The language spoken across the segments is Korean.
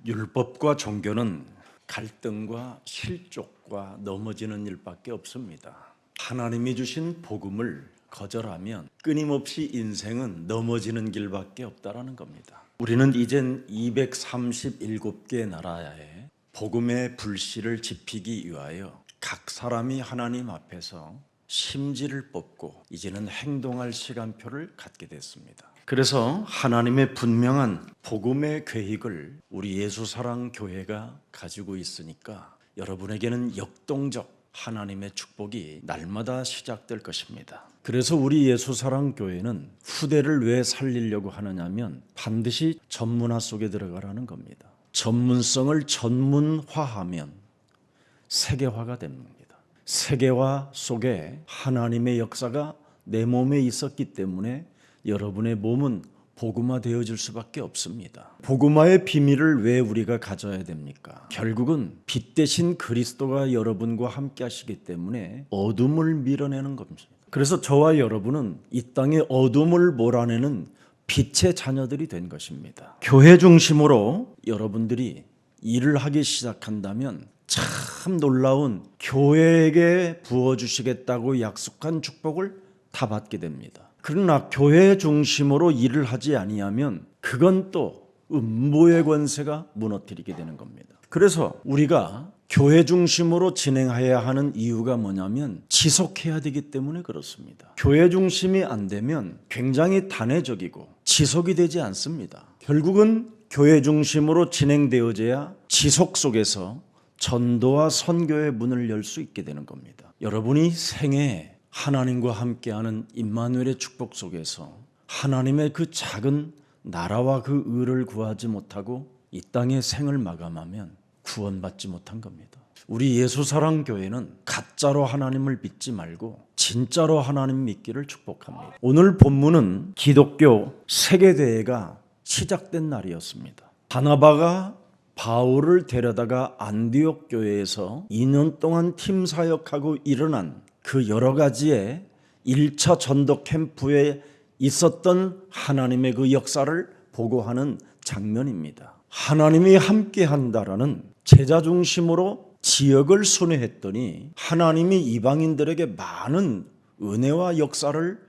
율법과 종교는 갈등과 실족과 넘어지는 일밖에 없습니다. 하나님이 주신 복음을 거절하면 끊임없이 인생은 넘어지는 길밖에 없다라는 겁니다. 우리는 이젠 237개의 나라에 복음의 불씨를 지피기 위하여 각 사람이 하나님 앞에서 심지를 뽑고 이제는 행동할 시간표를 갖게 됐습니다. 그래서 하나님의 분명한 복음의 계획을 우리 예수사랑교회가 가지고 있으니까 여러분에게는 역동적 하나님의 축복이 날마다 시작될 것입니다. 그래서 우리 예수사랑교회는 후대를 왜 살리려고 하느냐면 반드시 전문화 속에 들어가라는 겁니다. 전문성을 전문화하면 세계화가 됩니다. 세계화 속에 하나님의 역사가 내 몸에 있었기 때문에 여러분의 몸은 복음화 되어질 수밖에 없습니다. 복음화의 비밀을 왜 우리가 가져야 됩니까? 결국은 빛 대신 그리스도가 여러분과 함께 하시기 때문에 어둠을 밀어내는 겁니다. 그래서 저와 여러분은 이 땅에 어둠을 몰아내는 빛의 자녀들이 된 것입니다. 교회 중심으로 여러분들이 일을 하기 시작한다면 참 놀라운 교회에게 부어주시겠다고 약속한 축복을 다 받게 됩니다. 그러나 교회 중심으로 일을 하지 아니하면 그건 또 음부의 권세가 무너뜨리게 되는 겁니다. 그래서 우리가 교회 중심으로 진행해야 하는 이유가 뭐냐면 지속해야 되기 때문에 그렇습니다. 교회 중심이 안 되면 굉장히 단회적이고 지속이 되지 않습니다. 결국은 교회 중심으로 진행되어져야 지속 속에서 전도와 선교의 문을 열 수 있게 되는 겁니다. 여러분이 생애에 하나님과 함께하는 임마누엘의 축복 속에서 하나님의 그 작은 나라와 그 의를 구하지 못하고 이 땅의 생을 마감하면 구원받지 못한 겁니다. 우리 예수사랑교회는 가짜로 하나님을 믿지 말고 진짜로 하나님 믿기를 축복합니다. 오늘 본문은 기독교 세계대회가 시작된 날이었습니다. 바나바가 바울을 데려다가 안디옥 교회에서 2년 동안 팀 사역하고 일어난 그 여러 가지의 1차 전도 캠프에 있었던 하나님의 그 역사를 보고하는 장면입니다. 하나님이 함께 한다라는 제자 중심으로 지역을 순회했더니 하나님이 이방인들에게 많은 은혜와 역사를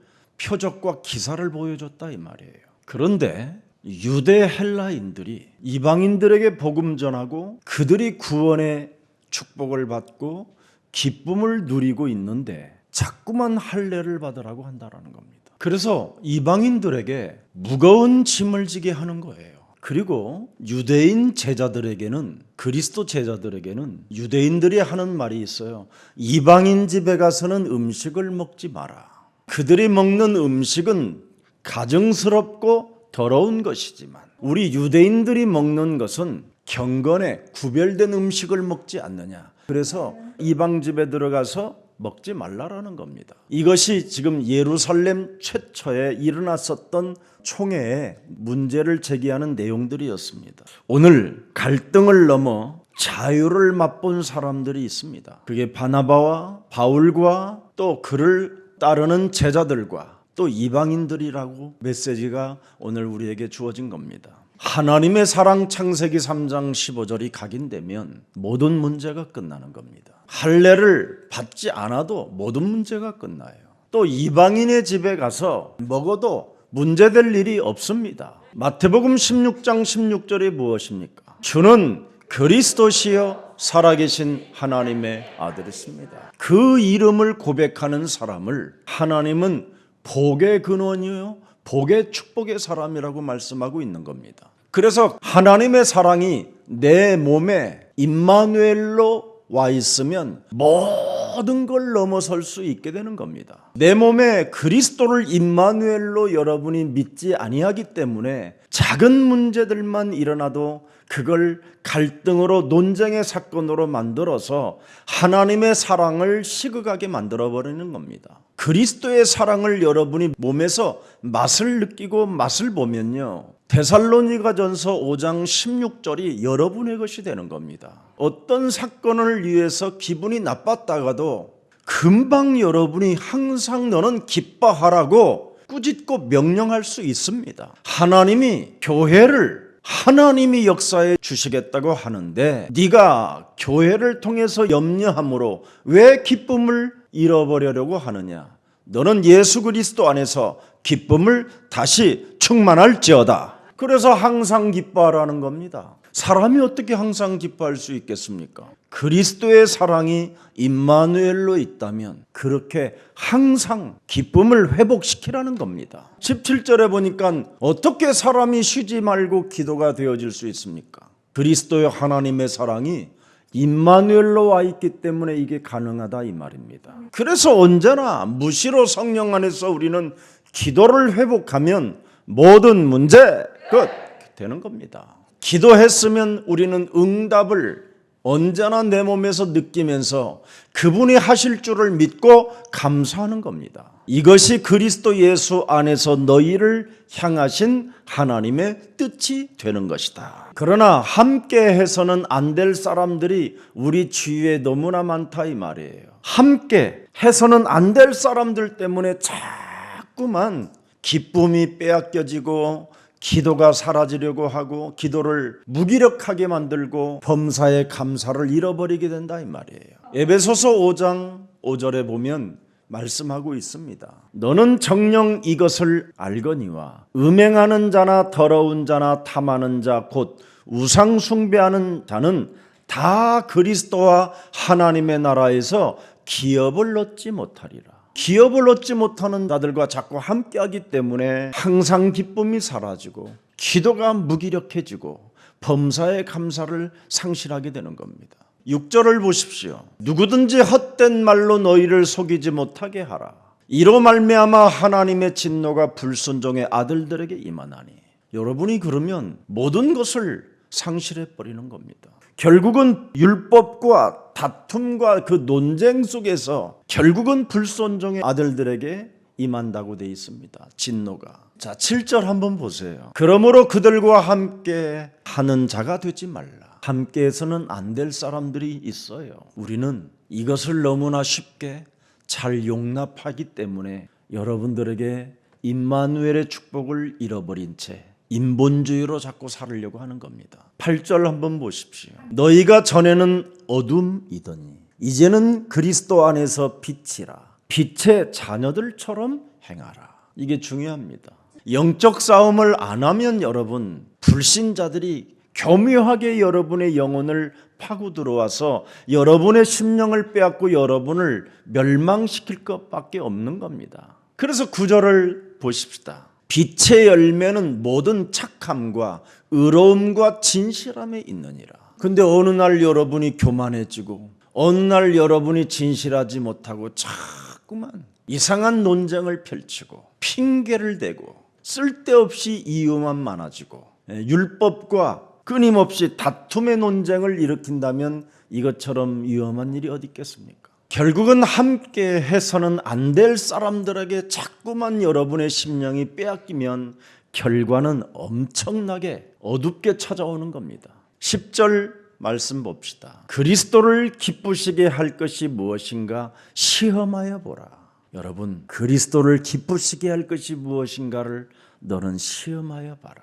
표적과 기사를 보여줬다 이 말이에요. 그런데 유대 헬라인들이 이방인들에게 복음 전하고 그들이 구원의 축복을 받고 기쁨을 누리고 있는데 자꾸만 할례를 받으라고 한다라는 겁니다. 그래서 이방인들에게 무거운 짐을 지게 하는 거예요. 그리고 유대인 제자들에게는 그리스도 제자들에게는 유대인들이 하는 말이 있어요. 이방인 집에 가서는 음식을 먹지 마라. 그들이 먹는 음식은 가증스럽고 더러운 것이지만 우리 유대인들이 먹는 것은 경건에 구별된 음식을 먹지 않느냐. 그래서 이방 집에 들어가서 먹지 말라라는 겁니다. 이것이 지금 예루살렘 최초에 일어났었던 총회에 문제를 제기하는 내용들이었습니다. 오늘 갈등을 넘어 자유를 맛본 사람들이 있습니다. 그게 바나바와 바울과 또 그를 따르는 제자들과 또 이방인들이라고 메시지가 오늘 우리에게 주어진 겁니다. 하나님의 사랑 창세기 3장 15절이 각인되면 모든 문제가 끝나는 겁니다. 할례를 받지 않아도 모든 문제가 끝나요. 또 이방인의 집에 가서 먹어도 문제될 일이 없습니다. 마태복음 16장 16절이 무엇입니까? 주는 그리스도시여 살아계신 하나님의 아들이십니다. 그 이름을 고백하는 사람을 하나님은 복의 근원이요 복의 축복의 사람이라고 말씀하고 있는 겁니다. 그래서 하나님의 사랑이 내 몸에 임마누엘로 와 있으면 모든 걸 넘어설 수 있게 되는 겁니다. 내 몸에 그리스도를 임마누엘로 여러분이 믿지 아니하기 때문에 작은 문제들만 일어나도 그걸 갈등으로 논쟁의 사건으로 만들어서 하나님의 사랑을 시극하게 만들어버리는 겁니다. 그리스도의 사랑을 여러분이 몸에서 맛을 느끼고 맛을 보면요, 데살로니가전서 5장 16절이 여러분의 것이 되는 겁니다. 어떤 사건을 위해서 기분이 나빴다가도 금방 여러분이 항상 너는 기뻐하라고 꾸짖고 명령할 수 있습니다. 하나님이 교회를 하나님이 역사해 주시겠다고 하는데 네가 교회를 통해서 염려함으로 왜 기쁨을 잃어버리려고 하느냐? 너는 예수 그리스도 안에서 기쁨을 다시 충만할지어다. 그래서 항상 기뻐하라는 겁니다. 사람이 어떻게 항상 기뻐할 수 있겠습니까? 그리스도의 사랑이 임마누엘로 있다면 그렇게 항상 기쁨을 회복시키라는 겁니다. 17절에 보니까 어떻게 사람이 쉬지 말고 기도가 되어질 수 있습니까? 그리스도의 하나님의 사랑이 임마누엘로 와 있기 때문에 이게 가능하다 이 말입니다. 그래서 언제나 무시로 성령 안에서 우리는 기도를 회복하면 모든 문제 끝 되는 겁니다. 기도했으면 우리는 응답을 언제나 내 몸에서 느끼면서 그분이 하실 줄을 믿고 감사하는 겁니다. 이것이 그리스도 예수 안에서 너희를 향하신 하나님의 뜻이 되는 것이다. 그러나 함께 해서는 안 될 사람들이 우리 주위에 너무나 많다 이 말이에요. 함께 해서는 안 될 사람들 때문에 자꾸만 기쁨이 빼앗겨지고 기도가 사라지려고 하고 기도를 무기력하게 만들고 범사의 감사를 잃어버리게 된다 이 말이에요. 에베소서 5장 5절에 보면 말씀하고 있습니다. 너는 정녕 이것을 알거니와 음행하는 자나 더러운 자나 탐하는 자 곧 우상 숭배하는 자는 다 그리스도와 하나님의 나라에서 기업을 얻지 못하리라. 기업을 얻지 못하는 자들과 자꾸 함께하기 때문에 항상 기쁨이 사라지고 기도가 무기력해지고 범사의 감사를 상실하게 되는 겁니다. 6절을 보십시오. 누구든지 헛된 말로 너희를 속이지 못하게 하라. 이로 말미암아 하나님의 진노가 불순종의 아들들에게 임하나니. 여러분이 그러면 모든 것을 상실해 버리는 겁니다. 결국은 율법과 다툼과 그 논쟁 속에서 결국은 불순종의 아들들에게 임한다고 되어 있습니다. 진노가. 자, 7절 한번 보세요. 그러므로 그들과 함께 하는 자가 되지 말라. 함께해서는 안 될 사람들이 있어요. 우리는 이것을 너무나 쉽게 잘 용납하기 때문에 여러분들에게 임마누엘의 축복을 잃어버린 채 인본주의로 자꾸 살으려고 하는 겁니다. 8절 한번 보십시오. 너희가 전에는 어둠이더니 이제는 그리스도 안에서 빛이라. 빛의 자녀들처럼 행하라. 이게 중요합니다. 영적 싸움을 안 하면 여러분 불신자들이 교묘하게 여러분의 영혼을 파고 들어와서 여러분의 심령을 빼앗고 여러분을 멸망시킬 것밖에 없는 겁니다. 그래서 9절을 보십시다. 빛의 열매는 모든 착함과 의로움과 진실함에 있느니라. 근데 어느 날 여러분이 교만해지고 어느 날 여러분이 진실하지 못하고 자꾸만 이상한 논쟁을 펼치고 핑계를 대고 쓸데없이 이유만 많아지고 율법과 끊임없이 다툼의 논쟁을 일으킨다면 이것처럼 위험한 일이 어디 있겠습니까? 결국은 함께 해서는 안 될 사람들에게 자꾸만 여러분의 심령이 빼앗기면 결과는 엄청나게 어둡게 찾아오는 겁니다. 10절 말씀 봅시다. 그리스도를 기쁘시게 할 것이 무엇인가 시험하여 보라. 여러분, 그리스도를 기쁘시게 할 것이 무엇인가를 너는 시험하여 봐라.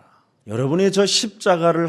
여러분의 저 십자가를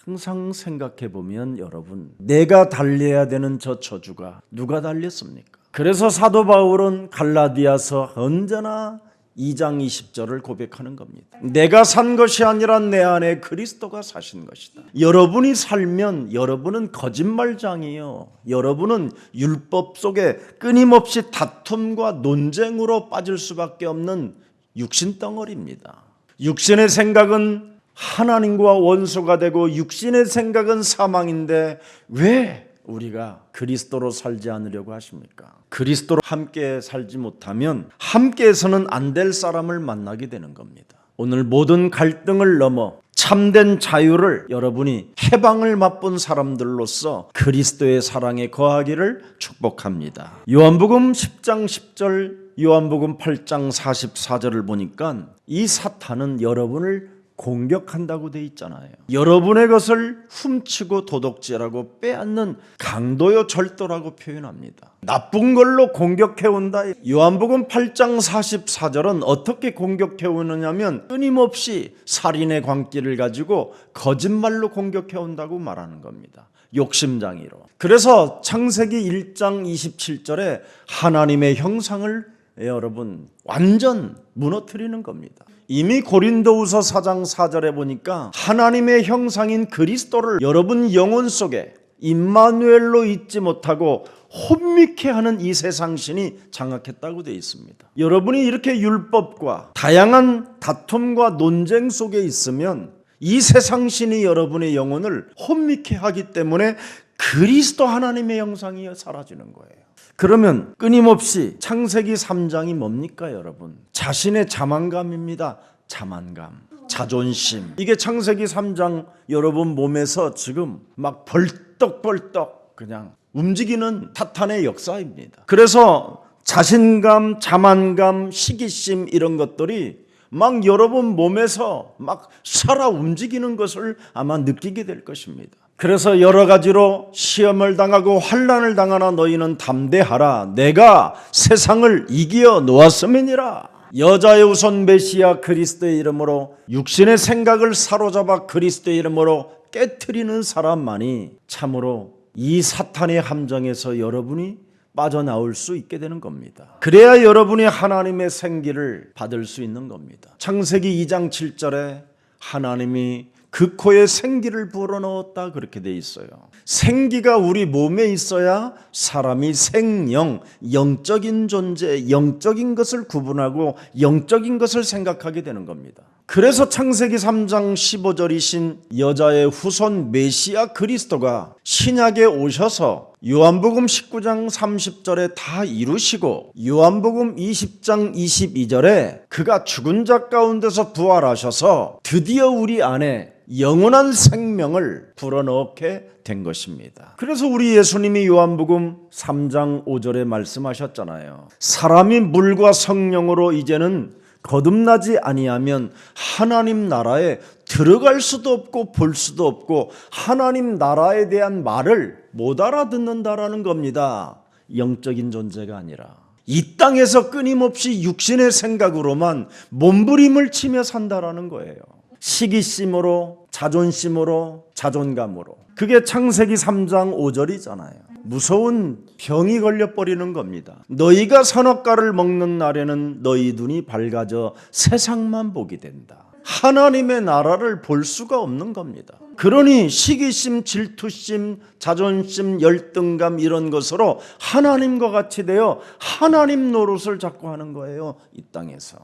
항상 생각해 보면 여러분, 내가 달려야 되는 저 저주가 누가 달렸습니까? 그래서 사도 바울은 갈라디아서 언제나 2장 20절을 고백하는 겁니다. 내가 산 것이 아니라 내 안에 그리스도가 사신 것이다. 여러분이 살면 여러분은 거짓말장이에요. 여러분은 율법 속에 끊임없이 다툼과 논쟁으로 빠질 수밖에 없는 육신 덩어리입니다. 육신의 생각은 하나님과 원수가 되고 육신의 생각은 사망인데 왜 우리가 그리스도로 살지 않으려고 하십니까? 그리스도로 함께 살지 못하면 함께해서는 안 될 사람을 만나게 되는 겁니다. 오늘 모든 갈등을 넘어 참된 자유를 여러분이 해방을 맛본 사람들로서 그리스도의 사랑에 거하기를 축복합니다. 요한복음 10장 10절, 요한복음 8장 44절을 보니까 이 사탄은 여러분을 공격한다고 돼 있잖아요. 여러분의 것을 훔치고 도둑질하고 빼앗는 강도요 절도라고 표현합니다. 나쁜 걸로 공격해온다. 요한복음 8장 44절은 어떻게 공격해오느냐면 끊임없이 살인의 광기를 가지고 거짓말로 공격해온다고 말하는 겁니다. 욕심장애로. 그래서 창세기 1장 27절에 하나님의 형상을 여러분 완전 무너뜨리는 겁니다. 이미 고린도후서 4장 4절에 보니까 하나님의 형상인 그리스도를 여러분 영혼 속에 임마누엘로 잊지 못하고 혼미케 하는 이 세상신이 장악했다고 되어 있습니다. 여러분이 이렇게 율법과 다양한 다툼과 논쟁 속에 있으면 이 세상신이 여러분의 영혼을 혼미케 하기 때문에 그리스도 하나님의 형상이 사라지는 거예요. 그러면 끊임없이 창세기 3장이 뭡니까 여러분? 자신의 자만감입니다. 자만감, 자존심. 이게 창세기 3장 여러분 몸에서 지금 막 벌떡벌떡 그냥 움직이는 사탄의 역사입니다. 그래서 자신감, 자만감, 시기심 이런 것들이 막 여러분 몸에서 막 살아 움직이는 것을 아마 느끼게 될 것입니다. 그래서 여러 가지로 시험을 당하고 환난을 당하나 너희는 담대하라. 내가 세상을 이겨 놓았음이니라. 여자의 우선 메시아 그리스도의 이름으로 육신의 생각을 사로잡아 그리스도의 이름으로 깨트리는 사람만이 참으로 이 사탄의 함정에서 여러분이 빠져나올 수 있게 되는 겁니다. 그래야 여러분이 하나님의 생기를 받을 수 있는 겁니다. 창세기 2장 7절에 하나님이 그 코에 생기를 불어넣었다 그렇게 돼 있어요. 생기가 우리 몸에 있어야 사람이 생영, 영적인 존재, 영적인 것을 구분하고 영적인 것을 생각하게 되는 겁니다. 그래서 창세기 3장 15절이신 여자의 후손 메시아 그리스도가 신약에 오셔서 요한복음 19장 30절에 다 이루시고 요한복음 20장 22절에 그가 죽은 자 가운데서 부활하셔서 드디어 우리 안에 영원한 생명을 불어넣게 된 것입니다. 그래서 우리 예수님이 요한복음 3장 5절에 말씀하셨잖아요. 사람이 물과 성령으로 이제는 거듭나지 아니하면 하나님 나라에 들어갈 수도 없고 볼 수도 없고 하나님 나라에 대한 말을 못 알아듣는다라는 겁니다. 영적인 존재가 아니라 이 땅에서 끊임없이 육신의 생각으로만 몸부림을 치며 산다라는 거예요. 시기심으로, 자존심으로, 자존감으로. 그게 창세기 3장 5절이잖아요. 무서운 병이 걸려버리는 겁니다. 너희가 선악과를 먹는 날에는 너희 눈이 밝아져 세상만 보게 된다. 하나님의 나라를 볼 수가 없는 겁니다. 그러니 시기심, 질투심, 자존심, 열등감 이런 것으로 하나님과 같이 되어 하나님 노릇을 자꾸 하는 거예요. 이 땅에서.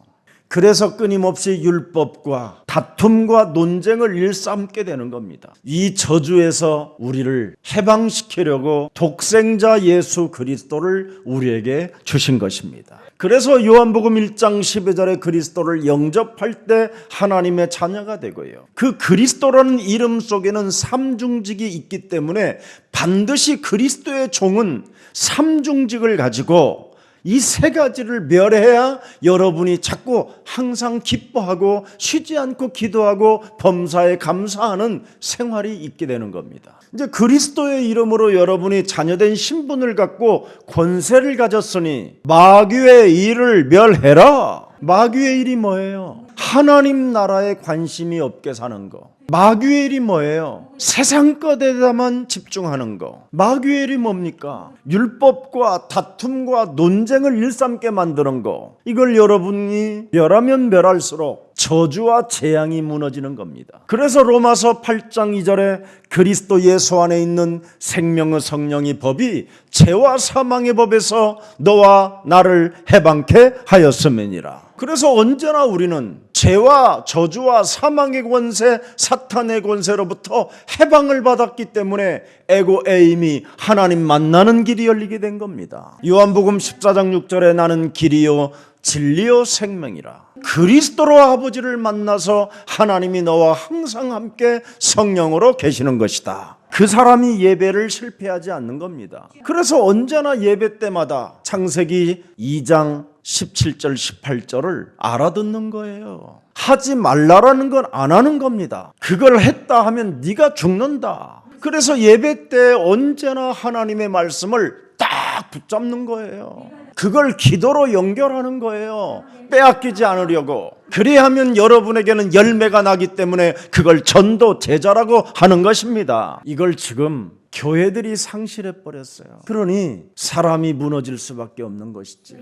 그래서 끊임없이 율법과 다툼과 논쟁을 일삼게 되는 겁니다. 이 저주에서 우리를 해방시키려고 독생자 예수 그리스도를 우리에게 주신 것입니다. 그래서 요한복음 1장 12절에 그리스도를 영접할 때 하나님의 자녀가 되고요. 그 그리스도라는 이름 속에는 삼중직이 있기 때문에 반드시 그리스도의 종은 삼중직을 가지고 이 세 가지를 멸해야 여러분이 자꾸 항상 기뻐하고 쉬지 않고 기도하고 범사에 감사하는 생활이 있게 되는 겁니다. 이제 그리스도의 이름으로 여러분이 자녀된 신분을 갖고 권세를 가졌으니 마귀의 일을 멸해라. 마귀의 일이 뭐예요? 하나님 나라에 관심이 없게 사는 거. 마귀의 일이 뭐예요? 세상 것에다만 집중하는 거. 마귀의 일이 뭡니까? 율법과 다툼과 논쟁을 일삼게 만드는 거. 이걸 여러분이 멸하면 멸할수록 저주와 재앙이 무너지는 겁니다. 그래서 로마서 8장 2절에 그리스도 예수 안에 있는 생명의 성령의 법이 죄와 사망의 법에서 너와 나를 해방케 하였음이니라. 그래서 언제나 우리는 죄와 저주와 사망의 권세, 사탄의 권세로부터 해방을 받았기 때문에 에고 에임이 하나님 만나는 길이 열리게 된 겁니다. 요한복음 14장 6절에 나는 길이요 진리요 생명이라. 그리스도로 아버지를 만나서 하나님이 너와 항상 함께 성령으로 계시는 것이다. 그 그 사람이 예배를 실패하지 않는 겁니다. 그래서 언제나 예배 때마다 창세기 2장 17절 18절을 알아듣는 거예요. 하지 말라라는 건 안 하는 겁니다. 그걸 했다 하면 네가 죽는다. 그래서 예배 때 언제나 하나님의 말씀을 딱 붙잡는 거예요. 그걸 기도로 연결하는 거예요. 빼앗기지 않으려고. 그리하면 여러분에게는 열매가 나기 때문에 그걸 전도 제자라고 하는 것입니다. 이걸 지금 교회들이 상실해 버렸어요. 그러니 사람이 무너질 수밖에 없는 것이지요.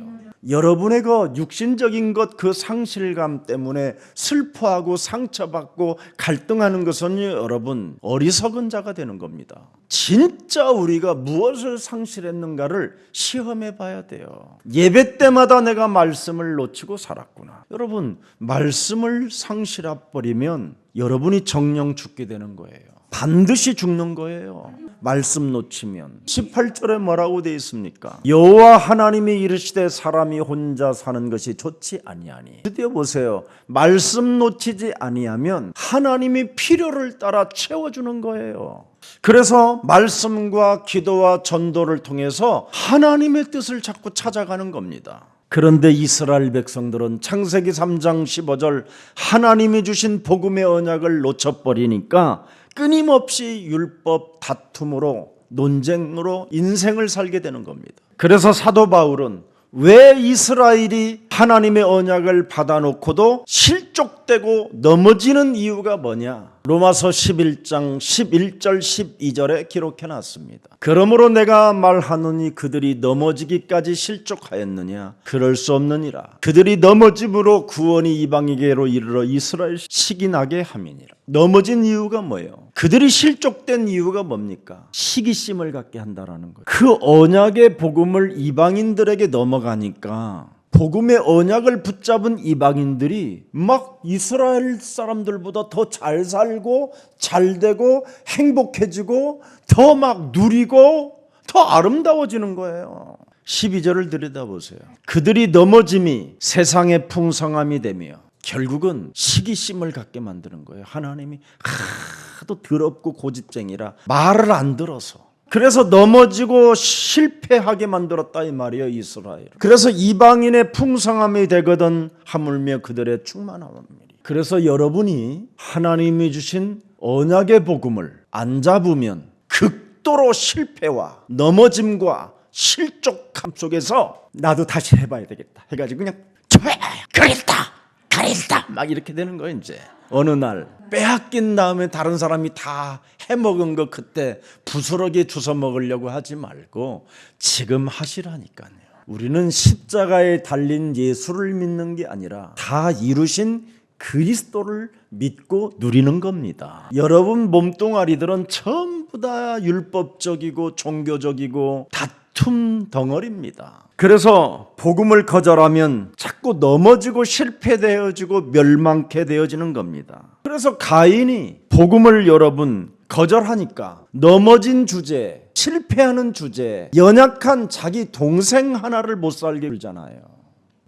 여러분의 그 육신적인 것, 그 상실감 때문에 슬퍼하고 상처받고 갈등하는 것은 여러분 어리석은 자가 되는 겁니다. 진짜 우리가 무엇을 상실했는가를 시험해 봐야 돼요. 예배 때마다 내가 말씀을 놓치고 살았구나. 여러분, 말씀을 상실해 버리면 여러분이 정령 죽게 되는 거예요. 반드시 죽는 거예요. 말씀 놓치면. 18절에 뭐라고 되어 있습니까? 여호와 하나님이 이르시되 사람이 혼자 사는 것이 좋지 아니하니. 드디어 보세요. 말씀 놓치지 아니하면 하나님이 필요를 따라 채워주는 거예요. 그래서 말씀과 기도와 전도를 통해서 하나님의 뜻을 자꾸 찾아가는 겁니다. 그런데 이스라엘 백성들은 창세기 3장 15절 하나님이 주신 복음의 언약을 놓쳐버리니까 끊임없이 율법 다툼으로 논쟁으로 인생을 살게 되는 겁니다. 그래서 사도 바울은 왜 이스라엘이 하나님의 언약을 받아놓고도 실족되고 넘어지는 이유가 뭐냐? 로마서 11장 11절 12절에 기록해놨습니다. 그러므로 내가 말하노니 그들이 넘어지기까지 실족하였느냐? 그럴 수 없느니라. 그들이 넘어짐으로 구원이 이방에게로 이르러 이스라엘 시기나게 함이니라. 넘어진 이유가 뭐예요? 그들이 실족된 이유가 뭡니까? 시기심을 갖게 한다라는 거예요. 그 언약의 복음을 이방인들에게 넘어가니까 복음의 언약을 붙잡은 이방인들이 막 이스라엘 사람들보다 더 잘 살고 잘 되고 행복해지고 더 막 누리고 더 아름다워지는 거예요. 12절을 들여다보세요. 그들이 넘어짐이 세상의 풍성함이 되며 결국은 시기심을 갖게 만드는 거예요. 하나님이 하도 더럽고 고집쟁이라 말을 안 들어서. 그래서 넘어지고 실패하게 만들었다 이 말이에요. 이스라엘. 그래서 이방인의 풍성함이 되거든 하물며 그들의 충만함이니. 그래서 여러분이 하나님이 주신 언약의 복음을 안 잡으면 극도로 실패와 넘어짐과 실족함 속에서 나도 다시 해봐야 되겠다 해가지고 그냥 그러겠다 막 이렇게 되는 거예요. 이제 어느 날 빼앗긴 다음에 다른 사람이 다 해먹은 거 그때 부스러기 주워 먹으려고 하지 말고 지금 하시라니까요. 우리는 십자가에 달린 예수를 믿는 게 아니라 다 이루신 그리스도를 믿고 누리는 겁니다. 여러분 몸뚱아리들은 전부 다 율법적이고 종교적이고 다툼 덩어리입니다. 그래서 복음을 거절하면 자꾸 넘어지고 실패되어지고 멸망케 되어지는 겁니다. 그래서 가인이 복음을 여러분 거절하니까 넘어진 주제, 실패하는 주제, 연약한 자기 동생 하나를 못 살게 굴잖아요.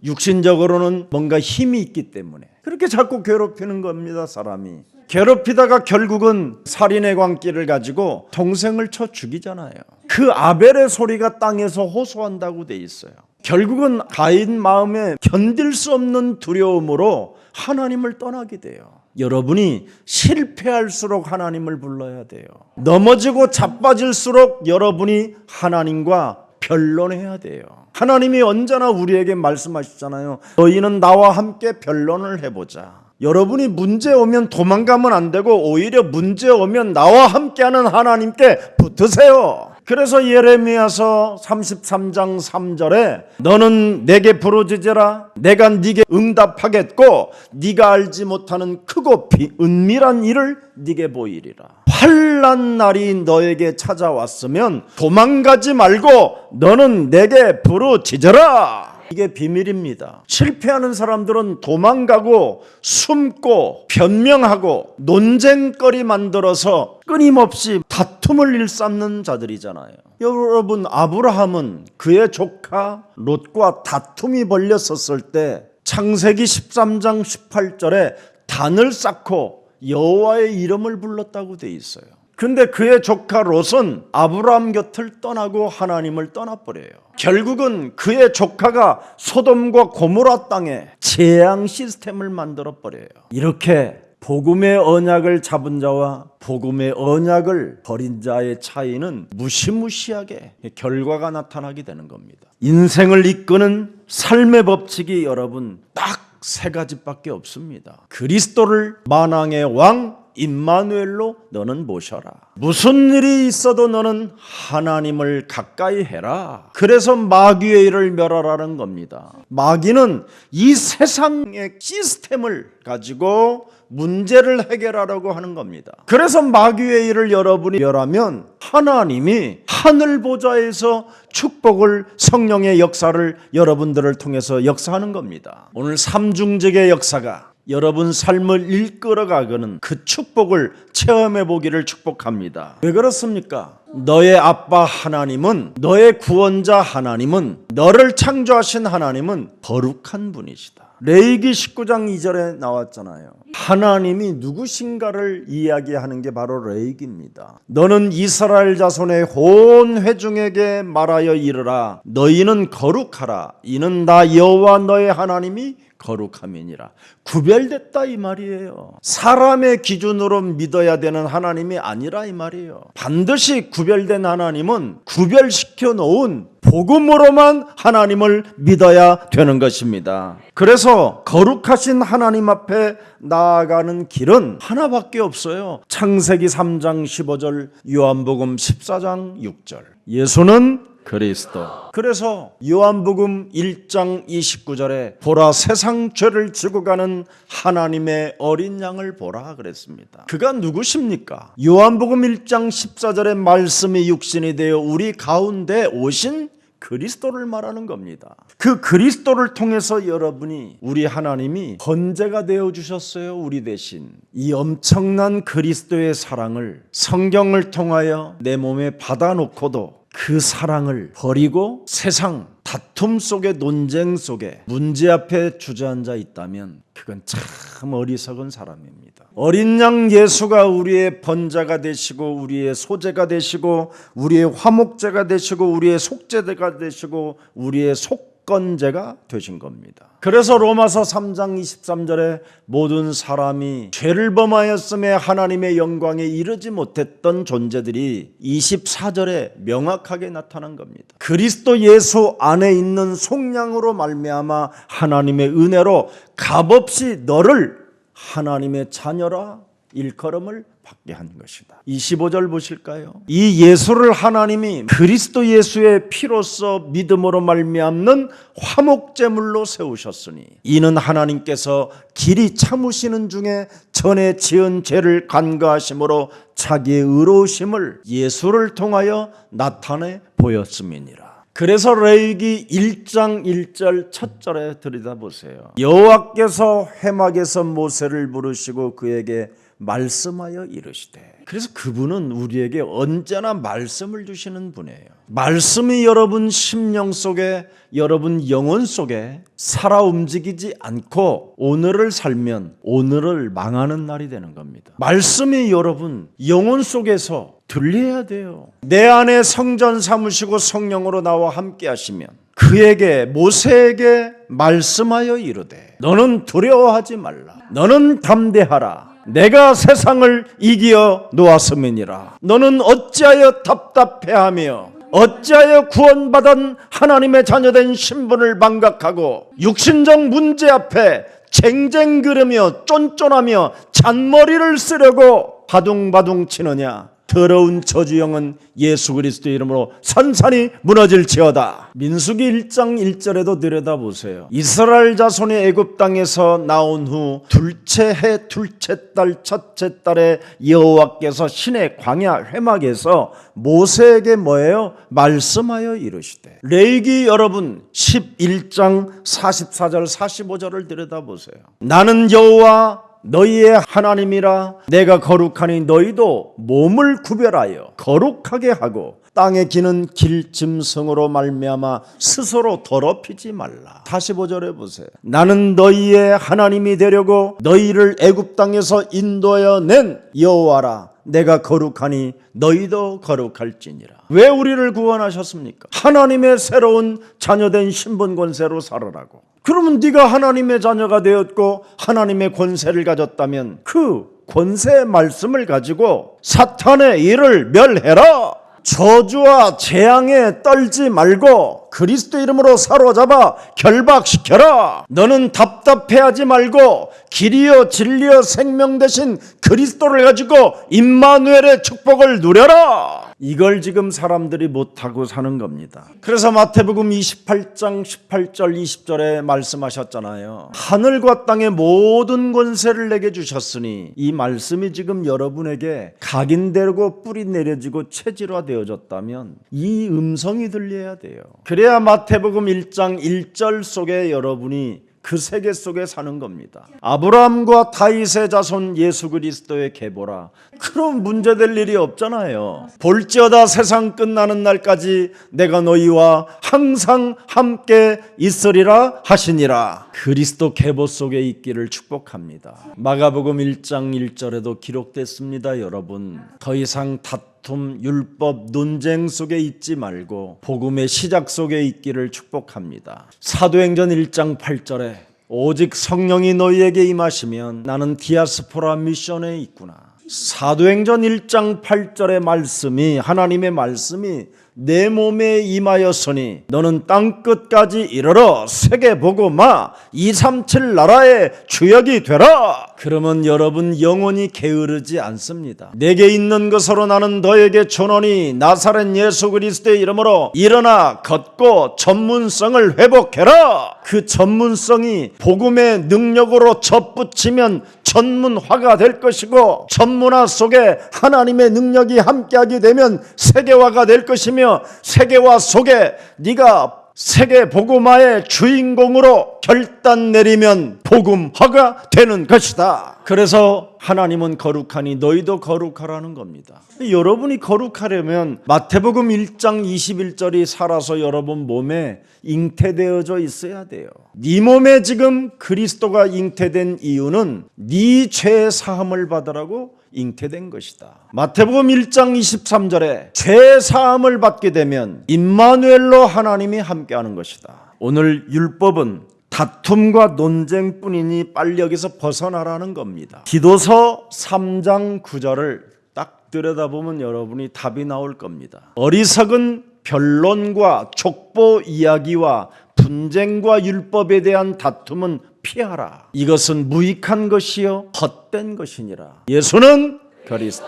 육신적으로는 뭔가 힘이 있기 때문에 그렇게 자꾸 괴롭히는 겁니다. 사람이 괴롭히다가 결국은 살인의 광기를 가지고 동생을 쳐 죽이잖아요. 그 아벨의 소리가 땅에서 호소한다고 돼 있어요. 결국은 가인 마음에 견딜 수 없는 두려움으로 하나님을 떠나게 돼요. 여러분이 실패할수록 하나님을 불러야 돼요. 넘어지고 자빠질수록 여러분이 하나님과 변론해야 돼요. 하나님이 언제나 우리에게 말씀하시잖아요. 너희는 나와 함께 변론을 해보자. 여러분이 문제 오면 도망가면 안 되고 오히려 문제 오면 나와 함께하는 하나님께 붙으세요. 그래서 예레미야서 33장 3절에 너는 내게 부르짖으라 내가 네게 응답하겠고 네가 알지 못하는 크고 은밀한 일을 네게 보이리라. 환난 날이 너에게 찾아왔으면 도망가지 말고 너는 내게 부르짖으라. 이게 비밀입니다. 실패하는 사람들은 도망가고 숨고 변명하고 논쟁거리 만들어서 끊임없이 다툼을 일삼는 자들이잖아요. 여러분 아브라함은 그의 조카 롯과 다툼이 벌렸었을 때 창세기 13장 18절에 단을 쌓고 여호와의 이름을 불렀다고 돼 있어요. 근데 그의 조카 롯은 아브라함 곁을 떠나고 하나님을 떠나버려요. 결국은 그의 조카가 소돔과 고모라 땅에 재앙 시스템을 만들어버려요. 이렇게 복음의 언약을 잡은 자와 복음의 언약을 버린 자의 차이는 무시무시하게 결과가 나타나게 되는 겁니다. 인생을 이끄는 삶의 법칙이 여러분 딱 세 가지밖에 없습니다. 그리스도를 만왕의 왕 임마누엘로 너는 모셔라. 무슨 일이 있어도 너는 하나님을 가까이 해라. 그래서 마귀의 일을 멸하라는 겁니다. 마귀는 이 세상의 시스템을 가지고 문제를 해결하려고 하는 겁니다. 그래서 마귀의 일을 여러분이 멸하면 하나님이 하늘 보좌에서 축복을, 성령의 역사를 여러분들을 통해서 역사하는 겁니다. 오늘 삼중직의 역사가 여러분 삶을 이끌어가는 그 축복을 체험해 보기를 축복합니다. 왜 그렇습니까? 너의 아빠 하나님은, 너의 구원자 하나님은, 너를 창조하신 하나님은 거룩한 분이시다. 레위기 19장 2절에 나왔잖아요. 하나님이 누구신가를 이야기하는 게 바로 레위기입니다. 너는 이스라엘 자손의 온 회중에게 말하여 이르라. 너희는 거룩하라. 이는 나 여호와 너의 하나님이 거룩함이니라. 구별됐다 이 말이에요. 사람의 기준으로 믿어야 되는 하나님이 아니라 이 말이에요. 반드시 구별된 하나님은 구별시켜 놓은 복음으로만 하나님을 믿어야 되는 것입니다. 그래서 거룩하신 하나님 앞에 나아가는 길은 하나밖에 없어요. 창세기 3장 15절, 요한복음 14장 6절. 예수는 그리스도. 그래서 요한복음 1장 29절에 보라 세상 죄를 지고 가는 하나님의 어린 양을 보라 그랬습니다. 그가 누구십니까? 요한복음 1장 14절에 말씀이 육신이 되어 우리 가운데 오신 그리스도를 말하는 겁니다. 그 그리스도를 통해서 여러분이, 우리 하나님이 번제가 되어 주셨어요. 우리 대신. 이 엄청난 그리스도의 사랑을 성경을 통하여 내 몸에 받아놓고도 그 사랑을 버리고 세상 다툼 속에, 논쟁 속에, 문제 앞에 주저앉아 있다면 그건 참 어리석은 사람입니다. 어린 양 예수가 우리의 번제가 되시고 우리의 소제가 되시고 우리의 화목제가 되시고 우리의 속죄제가 되시고 우리의 속건제가 되신 겁니다. 그래서 로마서 3장 23절에 모든 사람이 죄를 범하였음에 하나님의 영광에 이르지 못했던 존재들이 24절에 명확하게 나타난 겁니다. 그리스도 예수 안에 있는 속량으로 말미암아 하나님의 은혜로 값없이 너를 하나님의 자녀라 일컬음을 받게 한 것이다. 25절 보실까요? 이 예수를 하나님이 그리스도 예수의 피로써 믿음으로 말미암는 화목제물로 세우셨으니 이는 하나님께서 길이 참으시는 중에 전에 지은 죄를 간과하심으로 자기의 의로우심을 예수를 통하여 나타내 보였음이니라. 그래서 레위기 1장 1절 첫 절에 들여다보세요. 여호와께서 회막에서 모세를 부르시고 그에게 말씀하여 이르시되. 그래서 그분은 우리에게 언제나 말씀을 주시는 분이에요. 말씀이 여러분 심령 속에, 여러분 영혼 속에 살아 움직이지 않고 오늘을 살면 오늘을 망하는 날이 되는 겁니다. 말씀이 여러분 영혼 속에서 들려야 돼요. 내 안에 성전 삼으시고 성령으로 나와 함께 하시면 그에게, 모세에게 말씀하여 이르되 너는 두려워하지 말라. 너는 담대하라. 내가 세상을 이기어 놓았음이니라. 너는 어찌하여 답답해하며 어찌하여 구원받은 하나님의 자녀된 신분을 망각하고 육신적 문제 앞에 쟁쟁그르며 쫀쫀하며 잔머리를 쓰려고 바둥바둥 치느냐. 더러운 저주영은 예수 그리스도 이름으로 산산이 무너질지어다. 민수기 1장 1절에도 들여다보세요. 이스라엘 자손이 애굽 땅에서 나온 후 둘째 해 둘째 달 첫째 달에 여호와께서 신의 광야 회막에서 모세에게 뭐예요? 말씀하여 이르시되. 레위기 여러분 11장 44절 45절을 들여다보세요. 나는 여호와 너희의 하나님이라. 내가 거룩하니 너희도 몸을 구별하여 거룩하게 하고 땅에 기는 길짐승으로 말미암아 스스로 더럽히지 말라. 45절에 보세요. 나는 너희의 하나님이 되려고 너희를 애굽 땅에서 인도하여 낸 여호와라. 내가 거룩하니 너희도 거룩할지니라. 왜 우리를 구원하셨습니까? 하나님의 새로운 자녀된 신분 권세로 살아라고. 그러면 네가 하나님의 자녀가 되었고 하나님의 권세를 가졌다면 그 권세의 말씀을 가지고 사탄의 일을 멸해라. 저주와 재앙에 떨지 말고 그리스도 이름으로 사로잡아 결박시켜라. 너는 답답해하지 말고 길이요 진리요 생명 되신 그리스도를 가지고 임마누엘의 축복을 누려라. 이걸 지금 사람들이 못하고 사는 겁니다. 그래서 마태복음 28장 18절 20절에 말씀하셨잖아요. 하늘과 땅의 모든 권세를 내게 주셨으니, 이 말씀이 지금 여러분에게 각인되고 뿌리 내려지고 체질화되어졌다면 이 음성이 들려야 돼요. 그래야 마태복음 1장 1절 속에 여러분이 그 세계 속에 사는 겁니다. 아브라함과 다윗의 자손 예수 그리스도의 계보라. 그럼 문제될 일이 없잖아요. 볼지어다 세상 끝나는 날까지 내가 너희와 항상 함께 있으리라 하시니라. 그리스도 계보 속에 있기를 축복합니다. 마가복음 1장 1절에도 기록됐습니다. 여러분, 더 이상 다툼, 율법, 논쟁 속에 있지 말고 복음의 시작 속에 있기를 축복합니다. 사도행전 1장 8절에 오직 성령이 너희에게 임하시면 나는 디아스포라 미션에 있구나. 사도행전 1장 8절의 말씀이, 하나님의 말씀이 내 몸에 임하였으니 너는 땅끝까지 이르러 세계 복음화 237 나라의 주역이 되라. 그러면 여러분 영혼이 게으르지 않습니다. 내게 있는 것으로 나는 너에게 전하니 나사렛 예수 그리스도의 이름으로 일어나 걷고 전문성을 회복해라. 그 전문성이 복음의 능력으로 접붙이면 전문화가 될 것이고, 전문화 속에 하나님의 능력이 함께하게 되면 세계화가 될 것이며, 세계화 속에 네가 세계 복음화의 주인공으로 결단 내리면 복음화가 되는 것이다. 그래서 하나님은 거룩하니 너희도 거룩하라는 겁니다. 여러분이 거룩하려면 마태복음 1장 21절이 살아서 여러분 몸에 잉태되어져 있어야 돼요. 네 몸에 지금 그리스도가 잉태된 이유는 네 죄 사함을 받으라고 잉태된 것이다. 마태복음 1장 23절에 죄 사함을 받게 되면 임마누엘로 하나님이 함께하는 것이다. 오늘 율법은 다툼과 논쟁뿐이니 빨리 여기서 벗어나라는 겁니다. 디도서 3장 9절을 딱 들여다보면 여러분이 답이 나올 겁니다. 어리석은 변론과 족보 이야기와 분쟁과 율법에 대한 다툼은 피하라. 이것은 무익한 것이요 헛된 것이니라. 예수는 그리스도,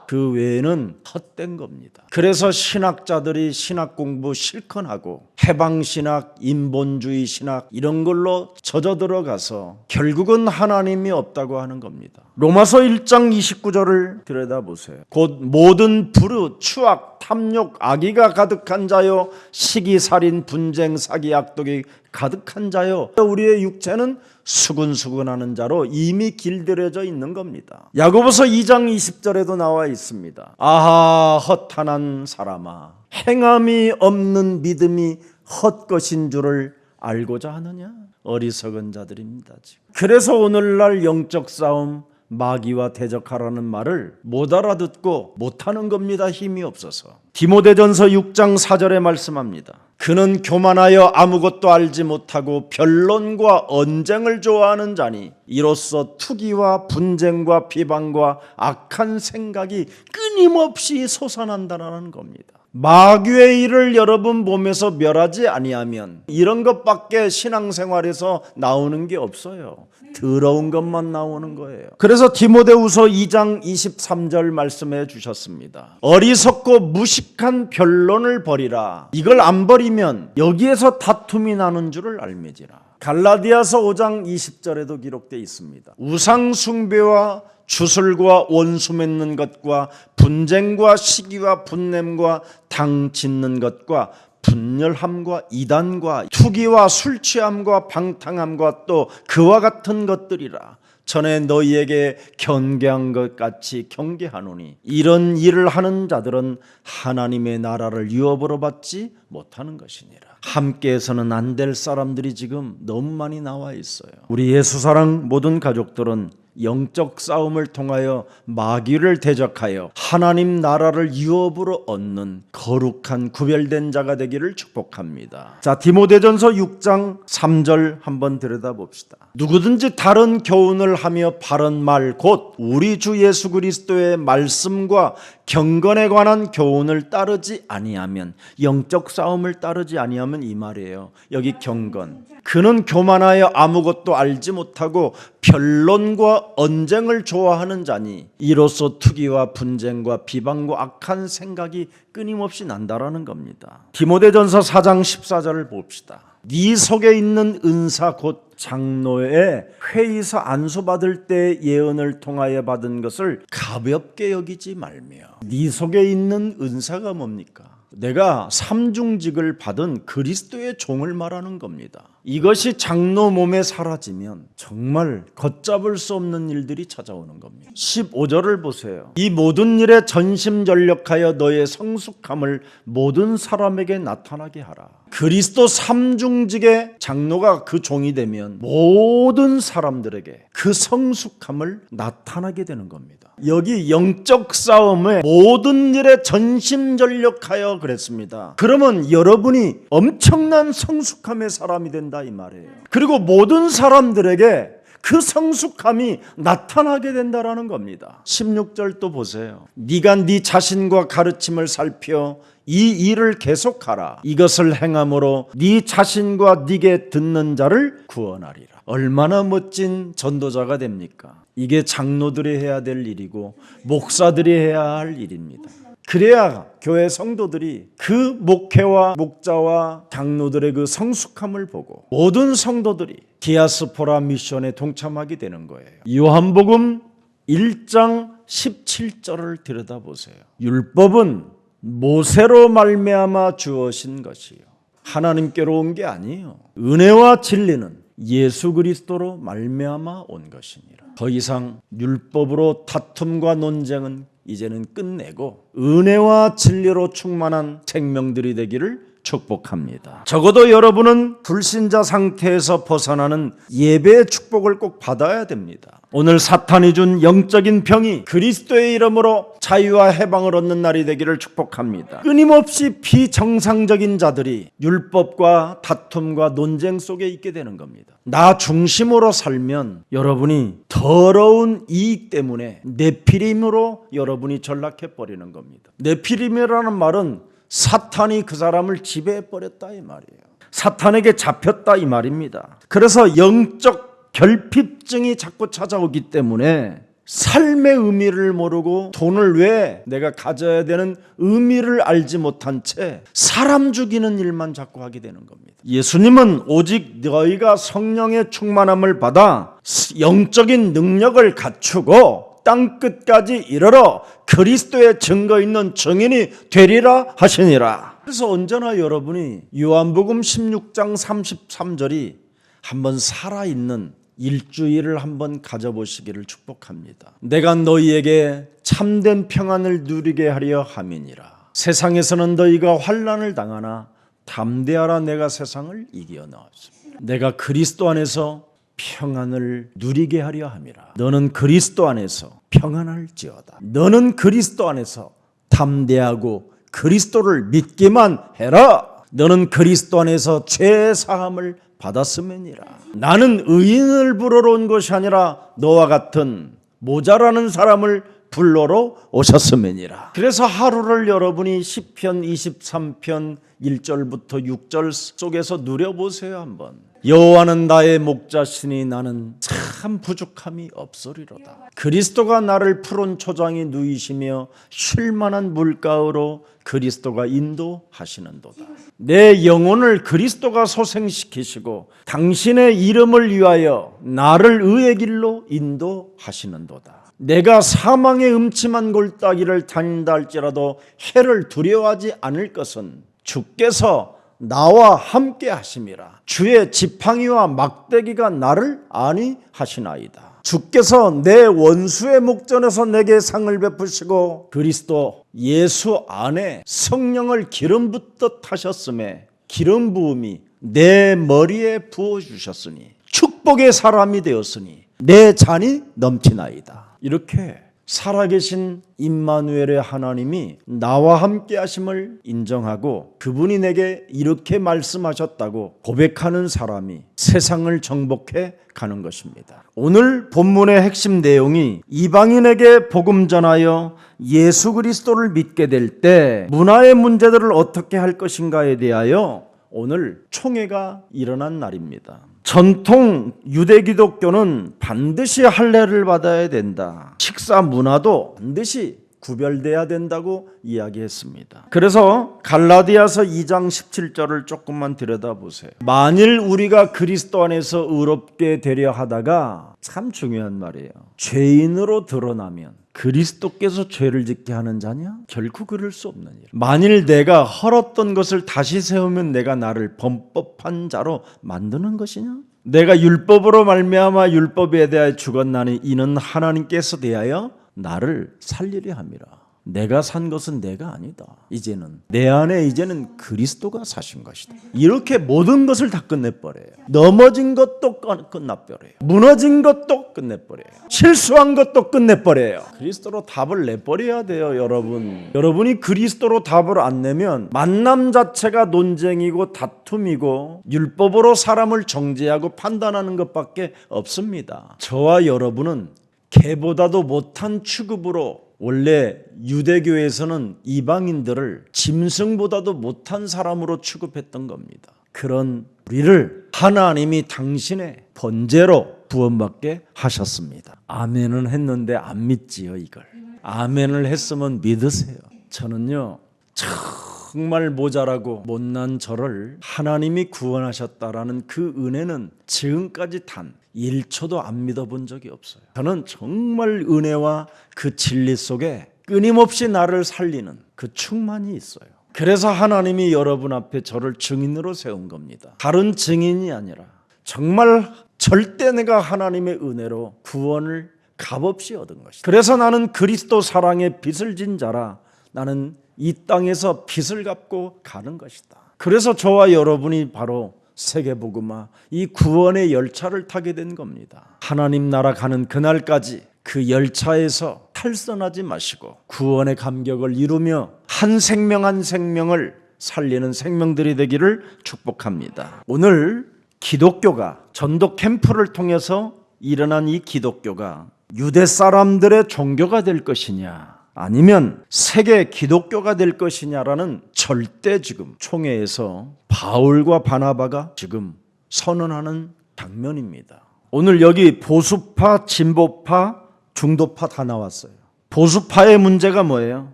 그 외에는 헛된 겁니다. 그래서 신학자들이 신학 공부 실컷 하고 해방신학, 인본주의 신학 이런 걸로 젖어 들어가서 결국은 하나님이 없다고 하는 겁니다. 로마서 1장 29절을 들여다보세요. 곧 모든 불의, 추악, 탐욕, 악의가 가득한 자요 시기살인, 분쟁, 사기, 악독이 가득한 자요 우리의 육체는 수근수근하는 자로 이미 길들여져 있는 겁니다. 야고보서 2장 20절에도 나와 있습니다. 아하 헛한한 사람아, 행함이 없는 믿음이 헛것인 줄을 알고자 하느냐? 어리석은 자들입니다. 지금. 그래서 오늘날 영적 싸움, 마귀와 대적하라는 말을 못 알아듣고 못하는 겁니다. 힘이 없어서. 디모데전서 6장 4절에 말씀합니다. 그는 교만하여 아무것도 알지 못하고 변론과 언쟁을 좋아하는 자니 이로써 투기와 분쟁과 비방과 악한 생각이 끊임없이 솟아난다는 겁니다. 마귀의 일을 여러분 몸에서 멸하지 아니하면 이런 것밖에 신앙생활에서 나오는 게 없어요. 더러운 것만 나오는 거예요. 그래서 디모데후서 2장 23절 말씀해 주셨습니다. 어리석고 무식한 변론을 버리라. 이걸 안 버리면 여기에서 다툼이 나는 줄을 알매지라. 갈라디아서 5장 20절에도 기록되어 있습니다. 우상 숭배와 주술과 원수 맺는 것과 분쟁과 시기와 분냄과 당 짓는 것과 분열함과 이단과 투기와 술 취함과 방탕함과 또 그와 같은 것들이라. 전에 너희에게 경계한 것 같이 경계하노니 이런 일을 하는 자들은 하나님의 나라를 유업으로 받지 못하는 것이니라. 함께해서는 안 될 사람들이 지금 너무 많이 나와 있어요. 우리 예수사랑 모든 가족들은 영적 싸움을 통하여 마귀를 대적하여 하나님 나라를 유업으로 얻는 거룩한 구별된 자가 되기를 축복합니다. 자, 디모데전서 6장 3절 한번 들여다봅시다. 누구든지 다른 교훈을 하며 바른 말 곧 우리 주 예수 그리스도의 말씀과 경건에 관한 교훈을 따르지 아니하면, 영적 싸움을 따르지 아니하면 이 말이에요. 여기 경건. 그는 교만하여 아무것도 알지 못하고 변론과 언쟁을 좋아하는 자니 이로써 투기와 분쟁과 비방과 악한 생각이 끊임없이 난다라는 겁니다. 디모데전서 4장 14절을 봅시다. 네 속에 있는 은사 곧 장로의 회의서 안수받을 때 예언을 통하여 받은 것을 가볍게 여기지 말며. 네 속에 있는 은사가 뭡니까? 내가 삼중직을 받은 그리스도의 종을 말하는 겁니다. 이것이 장로 몸에 사라지면 정말 걷잡을 수 없는 일들이 찾아오는 겁니다. 15절을 보세요. 이 모든 일에 전심전력하여 너의 성숙함을 모든 사람에게 나타나게 하라. 그리스도 삼중직의 장로가 그 종이 되면 모든 사람들에게 그 성숙함을 나타나게 되는 겁니다. 여기 영적 싸움에 모든 일에 전심전력하여 그랬습니다. 그러면 여러분이 엄청난 성숙함의 사람이 된다 이 말이에요. 그리고 모든 사람들에게 그 성숙함이 나타나게 된다라는 겁니다. 16절 또 보세요. 네가 네 자신과 가르침을 살펴 이 일을 계속하라. 이것을 행함으로 네 자신과 네게 듣는 자를 구원하리라. 얼마나 멋진 전도자가 됩니까? 이게 장로들이 해야 될 일이고 목사들이 해야 할 일입니다. 그래야 교회 성도들이 그 목회와 목자와 장로들의 그 성숙함을 보고 모든 성도들이 디아스포라 미션에 동참하게 되는 거예요. 요한복음 1장 17절을 들여다보세요. 율법은 모세로 말미암아 주어진 것이요 하나님께로 온 게 아니에요. 은혜와 진리는 예수 그리스도로 말미암아 온 것이니라. 더 이상 율법으로 다툼과 논쟁은 이제는 끝내고 은혜와 진리로 충만한 생명들이 되기를 축복합니다. 적어도 여러분은 불신자 상태에서 벗어나는 예배의 축복을 꼭 받아야 됩니다. 오늘 사탄이 준 영적인 병이 그리스도의 이름으로 자유와 해방을 얻는 날이 되기를 축복합니다. 끊임없이 비정상적인 자들이 율법과 다툼과 논쟁 속에 있게 되는 겁니다. 나 중심으로 살면 여러분이 더러운 이익 때문에 네피림으로 여러분이 전락해 버리는 겁니다. 네피림이라는 말은 사탄이 그 사람을 지배해 버렸다 이 말이에요. 사탄에게 잡혔다 이 말입니다. 그래서 영적 결핍증이 자꾸 찾아오기 때문에 삶의 의미를 모르고 돈을 왜 내가 가져야 되는 의미를 알지 못한 채 사람 죽이는 일만 자꾸 하게 되는 겁니다. 예수님은 오직 너희가 성령의 충만함을 받아 영적인 능력을 갖추고 땅끝까지 이르러 그리스도의 증거 있는 증인이 되리라 하시니라. 그래서 언제나 여러분이 요한복음 16장 33절이 한번 살아있는 일주일을 한번 가져보시기를 축복합니다. 내가 너희에게 참된 평안을 누리게 하려 함이니라. 세상에서는 너희가 환난을 당하나 담대하라. 내가 세상을 이겨 나왔습니다. 내가 그리스도 안에서 평안을 누리게 하려 함이라. 너는 그리스도 안에서 평안할지어다. 너는 그리스도 안에서 담대하고 그리스도를 믿기만 해라. 너는 그리스도 안에서 죄 사함을 받았음이니라. 나는 의인을 부르러 온 것이 아니라 너와 같은 모자라는 사람을 불러러 오셨음이니라. 그래서 하루를 여러분이 시편 23편 1절부터 6절 속에서 누려보세요. 한번. 여호와는 나의 목자시니 나는 참 부족함이 없으리로다. 그리스도가 나를 푸른 초장에 누이시며 쉴만한 물가으로 그리스도가 인도하시는도다. 내 영혼을 그리스도가 소생시키시고 당신의 이름을 위하여 나를 의의 길로 인도하시는도다. 내가 사망의 음침한 골짜기를 다닌다 할지라도 해를 두려워하지 않을 것은 주께서 나와 함께 하심이라. 주의 지팡이와 막대기가 나를 안위하시나이다. 주께서 내 원수의 목전에서 내게 상을 베푸시고 그리스도 예수 안에 성령을 기름 붓듯 하셨음에 기름 부음이 내 머리에 부어주셨으니 축복의 사람이 되었으니 내 잔이 넘치나이다. 이렇게 살아계신 임마누엘의 하나님이 나와 함께 하심을 인정하고 그분이 내게 이렇게 말씀하셨다고 고백하는 사람이 세상을 정복해 가는 것입니다. 오늘 본문의 핵심 내용이 이방인에게 복음 전하여 예수 그리스도를 믿게 될 때 문화의 문제들을 어떻게 할 것인가에 대하여 오늘 총회가 일어난 날입니다. 전통 유대 기독교는 반드시 할례를 받아야 된다. 식사 문화도 반드시 구별돼야 된다고 이야기했습니다. 그래서 갈라디아서 2장 17절을 조금만 들여다보세요. 만일 우리가 그리스도 안에서 의롭게 되려 하다가, 참 중요한 말이에요, 죄인으로 드러나면 그리스도께서 죄를 짓게 하는 자냐? 결코 그럴 수 없는 일. 만일 내가 헐었던 것을 다시 세우면 내가 나를 범법한 자로 만드는 것이냐? 내가 율법으로 말미암아 율법에 대하여 죽었나니 이는 하나님께서 대하여 나를 살리려 함이라. 내가 산 것은 내가 아니다. 이제는 내 안에 이제는 그리스도가 사신 것이다. 이렇게 모든 것을 다 끝내버려요. 넘어진 것도 끝나버려요. 무너진 것도 끝내버려요. 실수한 것도 끝내버려요. 그리스도로 답을 내버려야 돼요, 여러분. 여러분이 그리스도로 답을 안 내면 만남 자체가 논쟁이고 다툼이고 율법으로 사람을 정죄하고 판단하는 것밖에 없습니다. 저와 여러분은 개보다도 못한 취급으로, 원래 유대교에서는 이방인들을 짐승보다도 못한 사람으로 취급했던 겁니다. 그런 우리를 하나님이 당신의 번제로 구원받게 하셨습니다. 아멘은 했는데 안 믿지요, 이걸. 아멘을 했으면 믿으세요. 저는요, 정말 모자라고 못난 저를 하나님이 구원하셨다라는 그 은혜는 지금까지 단 1초도 안 믿어본 적이 없어요. 저는 정말 은혜와 그 진리 속에 끊임없이 나를 살리는 그 충만이 있어요. 그래서 하나님이 여러분 앞에 저를 증인으로 세운 겁니다. 다른 증인이 아니라 정말 절대 내가 하나님의 은혜로 구원을 값없이 얻은 것이다. 그래서 나는 그리스도 사랑의 빚을 진 자라, 나는 이 땅에서 빚을 갚고 가는 것이다. 그래서 저와 여러분이 바로 세계복음화, 이 구원의 열차를 타게 된 겁니다. 하나님 나라 가는 그날까지 그 열차에서 탈선하지 마시고 구원의 감격을 이루며 한 생명 한 생명을 살리는 생명들이 되기를 축복합니다. 오늘 기독교가 전도 캠프를 통해서 일어난 이 기독교가 유대 사람들의 종교가 될 것이냐, 아니면 세계 기독교가 될 것이냐라는 절대 지금 총회에서 바울과 바나바가 지금 선언하는 장면입니다. 오늘 여기 보수파, 진보파, 중도파 다 나왔어요. 보수파의 문제가 뭐예요?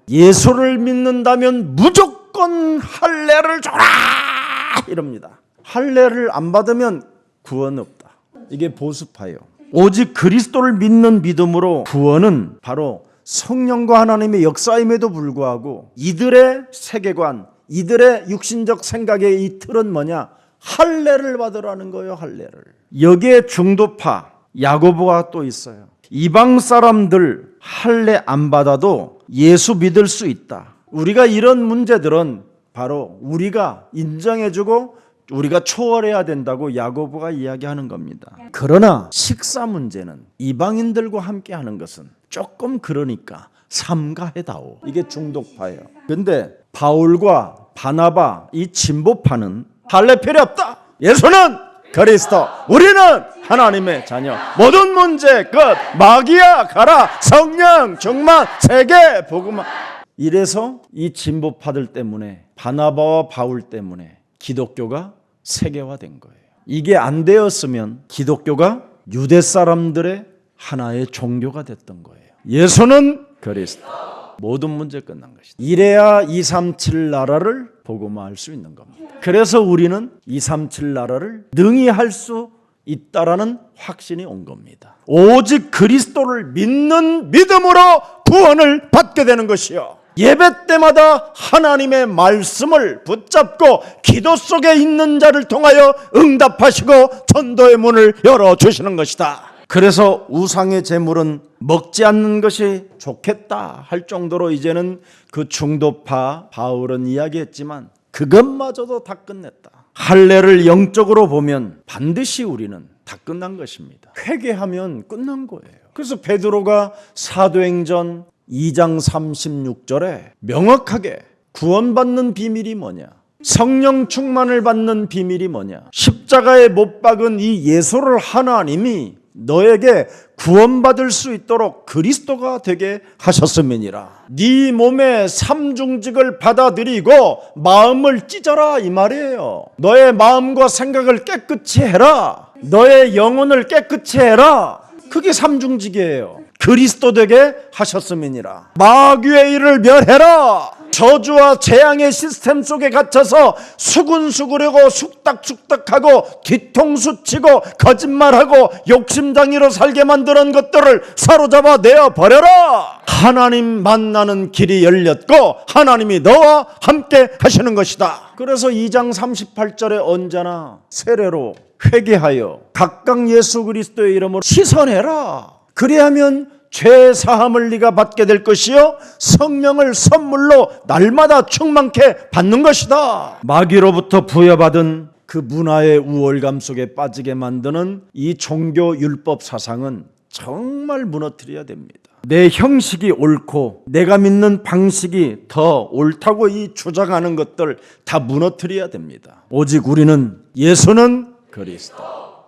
예수를 믿는다면 무조건 할례를 줘라 이럽니다. 할례를 안 받으면 구원 없다. 이게 보수파예요. 오직 그리스도를 믿는 믿음으로 구원은 바로 성령과 하나님의 역사임에도 불구하고 이들의 세계관, 이들의 육신적 생각의 이 틀은 뭐냐? 할례를 받으라는 거예요. 할례를. 여기에 중도파 야고보가 또 있어요. 이방 사람들 할례 안 받아도 예수 믿을 수 있다. 우리가 이런 문제들은 바로 우리가 인정해주고 우리가 초월해야 된다고 야고보가 이야기하는 겁니다. 그러나 식사 문제는 이방인들과 함께 하는 것은 조금 그러니까 삼가해다오. 이게 중독파예요. 근데 바울과 바나바, 이 진보파는 할례 필요 없다. 예수는 그리스도, 우리는 하나님의 자녀. 모든 문제 끝. 마귀야 가라. 성령 충만, 세계 복음화. 이래서 이 진보파들 때문에, 바나바와 바울 때문에 기독교가 세계화된 거예요. 이게 안 되었으면 기독교가 유대 사람들의 하나의 종교가 됐던 거예요. 예수는 그리스도. 모든 문제 끝난 것이다. 이래야 237 나라를 복음화할 수 있는 겁니다. 그래서 우리는 237 나라를 능히 할 수 있다라는 확신이 온 겁니다. 오직 그리스도를 믿는 믿음으로 구원을 받게 되는 것이요, 예배 때마다 하나님의 말씀을 붙잡고 기도 속에 있는 자를 통하여 응답하시고 전도의 문을 열어주시는 것이다. 그래서 우상의 제물은 먹지 않는 것이 좋겠다 할 정도로 이제는 그 중도파 바울은 이야기했지만 그것마저도 다 끝냈다. 할례를 영적으로 보면 반드시 우리는 다 끝난 것입니다. 회개하면 끝난 거예요. 그래서 베드로가 사도행전 2장 36절에 명확하게 구원받는 비밀이 뭐냐, 성령 충만을 받는 비밀이 뭐냐, 십자가에 못 박은 이 예수를 하나님이 너에게 구원받을 수 있도록 그리스도가 되게 하셨음이니라. 네 몸의 삼중직을 받아들이고 마음을 찢어라 이 말이에요. 너의 마음과 생각을 깨끗이 해라. 너의 영혼을 깨끗이 해라. 그게 삼중직이에요. 그리스도 되게 하셨음이니라. 마귀의 일을 멸해라. 저주와 재앙의 시스템 속에 갇혀서 수군수구려고 숙닥숙닥하고 뒤통수 치고 거짓말하고 욕심장이로 살게 만드는 것들을 사로잡아 내어버려라. 하나님 만나는 길이 열렸고 하나님이 너와 함께 하시는 것이다. 그래서 2장 38절에 언제나 세례로 회개하여 각각 예수 그리스도의 이름으로 씻어내라. 그리하면 죄 사함을 네가 받게 될 것이요 성령을 선물로 날마다 충만케 받는 것이다. 마귀로부터 부여받은 그 문화의 우월감 속에 빠지게 만드는 이 종교 율법 사상은 정말 무너뜨려야 됩니다. 내 형식이 옳고 내가 믿는 방식이 더 옳다고 이 주장하는 것들 다 무너뜨려야 됩니다. 오직 우리는 예수는 그리스도,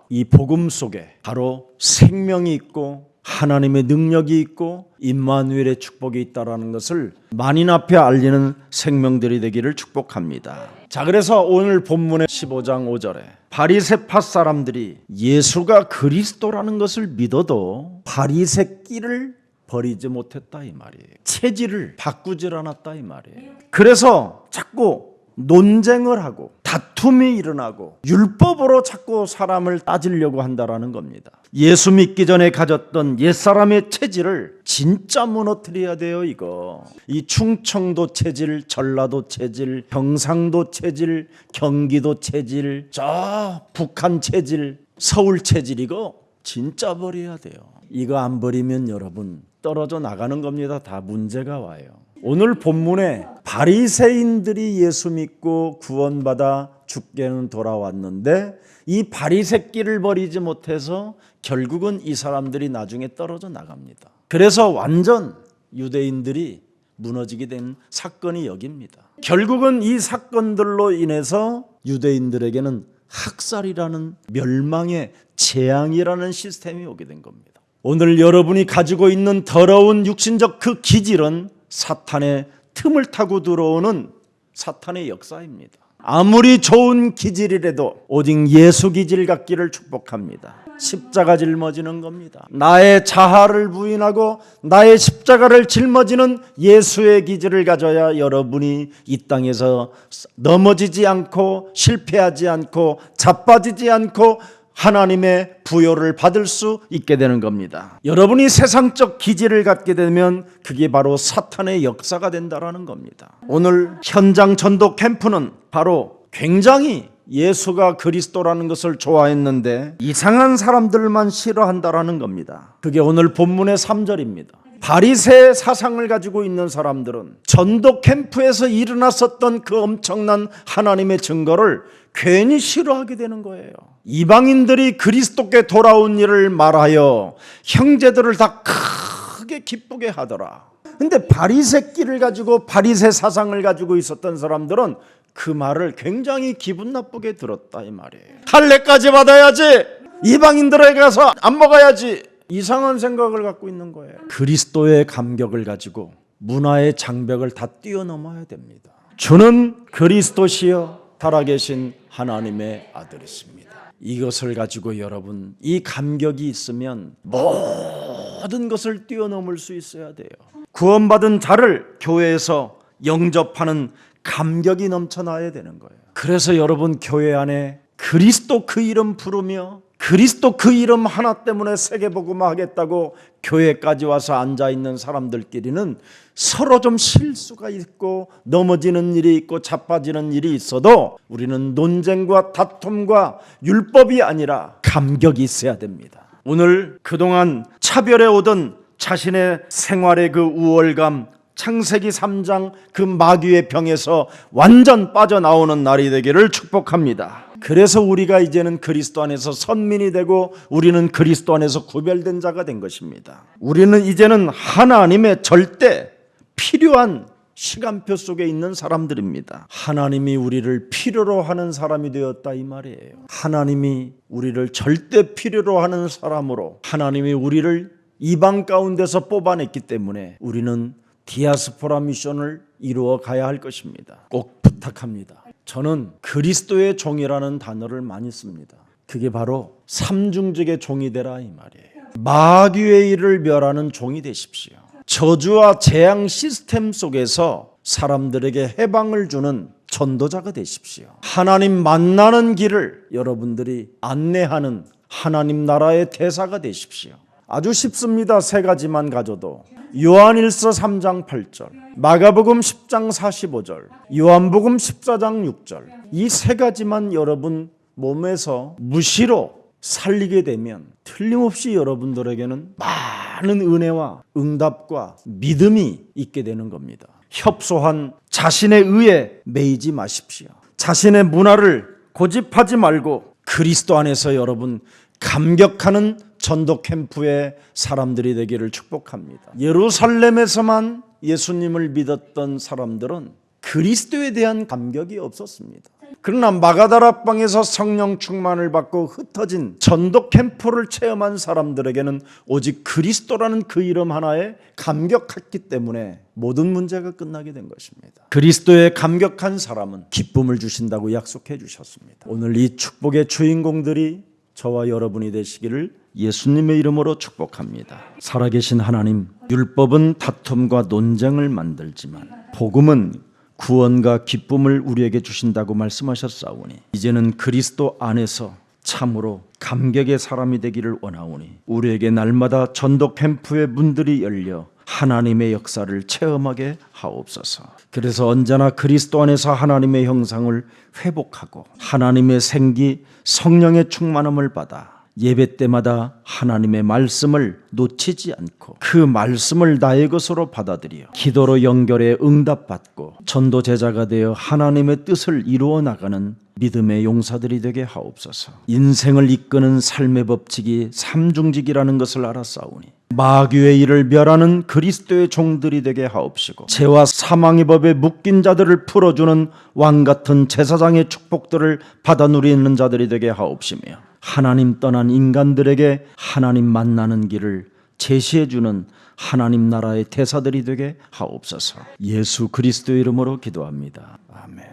이 복음 속에 바로 생명이 있고 하나님의 능력이 있고 임마누엘의 축복이 있다라는 것을 만인 앞에 알리는 생명들이 되기를 축복합니다. 자, 그래서 오늘 본문의 15장 5절에 바리새파 사람들이 예수가 그리스도라는 것을 믿어도 바리새 길을 버리지 못했다 이 말이에요. 체질을 바꾸질 않았다 이 말이에요. 그래서 자꾸 논쟁을 하고 다툼이 일어나고 율법으로 자꾸 사람을 따지려고 한다라는 겁니다. 예수 믿기 전에 가졌던 옛사람의 체질을 진짜 무너뜨려야 돼요. 이거 이 충청도 체질, 전라도 체질, 경상도 체질, 경기도 체질, 저 북한 체질, 서울 체질, 이거 진짜 버려야 돼요. 이거 안 버리면 여러분 떨어져 나가는 겁니다. 다 문제가 와요. 오늘 본문에 바리새인들이 예수 믿고 구원받아 죽게는 돌아왔는데 이 바리새 길을 버리지 못해서 결국은 이 사람들이 나중에 떨어져 나갑니다. 그래서 완전 유대인들이 무너지게 된 사건이 여기입니다. 결국은 이 사건들로 인해서 유대인들에게는 학살이라는 멸망의 재앙이라는 시스템이 오게 된 겁니다. 오늘 여러분이 가지고 있는 더러운 육신적 그 기질은 사탄의 틈을 타고 들어오는 사탄의 역사입니다. 아무리 좋은 기질이라도 오직 예수 기질 갖기를 축복합니다. 십자가 짊어지는 겁니다. 나의 자아를 부인하고 나의 십자가를 짊어지는 예수의 기질을 가져야 여러분이 이 땅에서 넘어지지 않고 실패하지 않고 자빠지지 않고 하나님의 부요를 받을 수 있게 되는 겁니다. 여러분이 세상적 기질을 갖게 되면 그게 바로 사탄의 역사가 된다라는 겁니다. 오늘 현장 전도 캠프는 바로 굉장히 예수가 그리스도라는 것을 좋아했는데 이상한 사람들만 싫어한다라는 겁니다. 그게 오늘 본문의 3절입니다. 바리새 사상을 가지고 있는 사람들은 전도 캠프에서 일어났었던 그 엄청난 하나님의 증거를 괜히 싫어하게 되는 거예요. 이방인들이 그리스도께 돌아온 일을 말하여 형제들을 다 크게 기쁘게 하더라. 근데 바리새 길을 가지고 바리새 사상을 가지고 있었던 사람들은 그 말을 굉장히 기분 나쁘게 들었다 이 말이에요. 할례까지 받아야지, 이방인들에게 가서 안 먹어야지, 이상한 생각을 갖고 있는 거예요. 그리스도의 감격을 가지고 문화의 장벽을 다 뛰어넘어야 됩니다. 주는 그리스도시여 살아계신 하나님의 아들이십니다. 이것을 가지고 여러분 이 감격이 있으면 모든 것을 뛰어넘을 수 있어야 돼요. 구원받은 자를 교회에서 영접하는 감격이 넘쳐나야 되는 거예요. 그래서 여러분 교회 안에 그리스도 그 이름 부르며 그리스도 그 이름 하나 때문에 세계복음화 하겠다고 교회까지 와서 앉아있는 사람들끼리는 서로 좀 실수가 있고 넘어지는 일이 있고 자빠지는 일이 있어도 우리는 논쟁과 다툼과 율법이 아니라 감격이 있어야 됩니다. 오늘 그동안 차별해 오던 자신의 생활의 그 우월감, 창세기 3장 그 마귀의 병에서 완전 빠져나오는 날이 되기를 축복합니다. 그래서 우리가 이제는 그리스도 안에서 선민이 되고 우리는 그리스도 안에서 구별된 자가 된 것입니다. 우리는 이제는 하나님의 절대 필요한 시간표 속에 있는 사람들입니다. 하나님이 우리를 필요로 하는 사람이 되었다 이 말이에요. 하나님이 우리를 절대 필요로 하는 사람으로 하나님이 우리를 이방 가운데서 뽑아냈기 때문에 우리는 디아스포라 미션을 이루어 가야 할 것입니다. 꼭 부탁합니다. 저는 그리스도의 종이라는 단어를 많이 씁니다. 그게 바로 삼중직의 종이 되라 이 말이에요. 마귀의 일을 멸하는 종이 되십시오. 저주와 재앙 시스템 속에서 사람들에게 해방을 주는 전도자가 되십시오. 하나님 만나는 길을 여러분들이 안내하는 하나님 나라의 대사가 되십시오. 아주 쉽습니다. 세 가지만 가져도 요한일서 3장 8절, 마가복음 10장 45절, 요한복음 14장 6절 이 세 가지만 여러분 몸에서 무시로 살리게 되면 틀림없이 여러분들에게는 많은 은혜와 응답과 믿음이 있게 되는 겁니다. 협소한 자신의 의에 매이지 마십시오. 자신의 문화를 고집하지 말고 그리스도 안에서 여러분 감격하는 전도 캠프의 사람들이 되기를 축복합니다. 예루살렘에서만 예수님을 믿었던 사람들은 그리스도에 대한 감격이 없었습니다. 그러나 마가다락방에서 성령 충만을 받고 흩어진 전도 캠프를 체험한 사람들에게는 오직 그리스도라는 그 이름 하나에 감격했기 때문에 모든 문제가 끝나게 된 것입니다. 그리스도에 감격한 사람은 기쁨을 주신다고 약속해 주셨습니다. 오늘 이 축복의 주인공들이 저와 여러분이 되시기를 예수님의 이름으로 축복합니다. 살아계신 하나님, 율법은 다툼과 논쟁을 만들지만 복음은 구원과 기쁨을 우리에게 주신다고 말씀하셨사오니 이제는 그리스도 안에서 참으로 감격의 사람이 되기를 원하오니 우리에게 날마다 전도 캠프의 문들이 열려 하나님의 역사를 체험하게 하옵소서. 그래서 언제나 그리스도 안에서 하나님의 형상을 회복하고 하나님의 생기 성령의 충만함을 받아 예배 때마다 하나님의 말씀을 놓치지 않고 그 말씀을 나의 것으로 받아들여 기도로 연결해 응답받고 전도 제자가 되어 하나님의 뜻을 이루어 나가는 믿음의 용사들이 되게 하옵소서. 인생을 이끄는 삶의 법칙이 삼중직이라는 것을 알았사오니 마귀의 일을 멸하는 그리스도의 종들이 되게 하옵시고 죄와 사망의 법에 묶인 자들을 풀어주는 왕같은 제사장의 축복들을 받아 누리는 자들이 되게 하옵시며 하나님 떠난 인간들에게 하나님 만나는 길을 제시해주는 하나님 나라의 대사들이 되게 하옵소서. 예수 그리스도의 이름으로 기도합니다. 아멘.